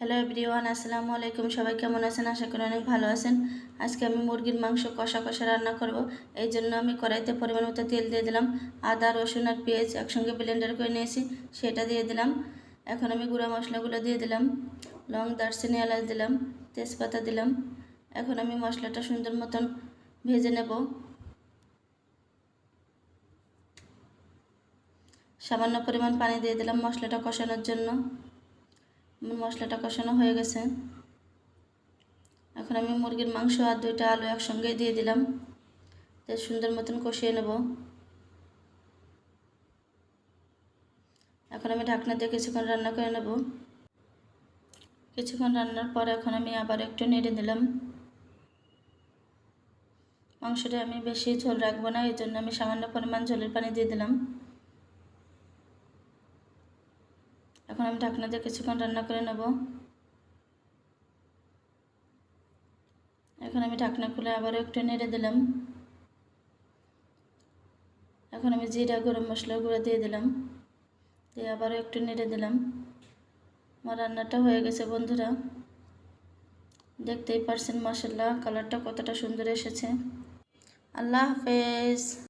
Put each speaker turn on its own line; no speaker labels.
Hello everyone, আসসালামু আলাইকুম। সবাই কেমন আছেন? আশা করি অনেক ভালো আছেন। আজকে আমি মুরগির মাংস কষা কষা রান্না করব। এই জন্য আমি কড়াইতে পরিমাণ মতো তেল দিয়ে দিলাম। আদা, রসুন আর পেঁয়াজ একসঙ্গে ব্লেন্ডার করে নিয়েছি, সেটা দিয়ে দিলাম। এখন আমি গুঁড়া মশলাগুলো দিয়ে দিলাম। লং, দারচিনি, এলাচ দিলাম, তেজপাতা দিলাম। এখন আমি মশলাটা সুন্দর মতন ভেজে নেব। সামান্য পরিমাণ পানি দিয়ে দিলাম মশলাটা কষানোর জন্য। মশলাটা কষানো হয়ে গেছে। এখন আমি মুরগির মাংস আর 2টা আলু একসঙ্গে দিয়ে দিলাম, সুন্দর মতন কষিয়ে নেব। এখন আমি ঢাকনা দিয়ে কিছুক্ষণ রান্না করে নেব। কিছুক্ষণ রান্নার পর এখন আমি আবার একটু নেড়ে দিলাম। মাংসটা আমি বেশি ঝোল রাখবো না, এই জন্য আমি সামান্য পরিমাণ ঝোলের পানি দিয়ে দিলাম। এখন আমি ঢাকনা দিয়ে কিছুক্ষণ রান্না করে নেব। এখন আমি ঢাকনা খুলে আবারও একটু নেড়ে দিলাম। এখন আমি জিরা, গরম মশলা গুঁড়ো দিয়ে দিলাম, দিয়ে আবারও একটু নেড়ে দিলাম। আমার রান্নাটা হয়ে গেছে বন্ধুরা, দেখতেই পারছেন মাশাআল্লাহ কালারটা কতটা সুন্দর এসেছে। আল্লাহ হাফেজ।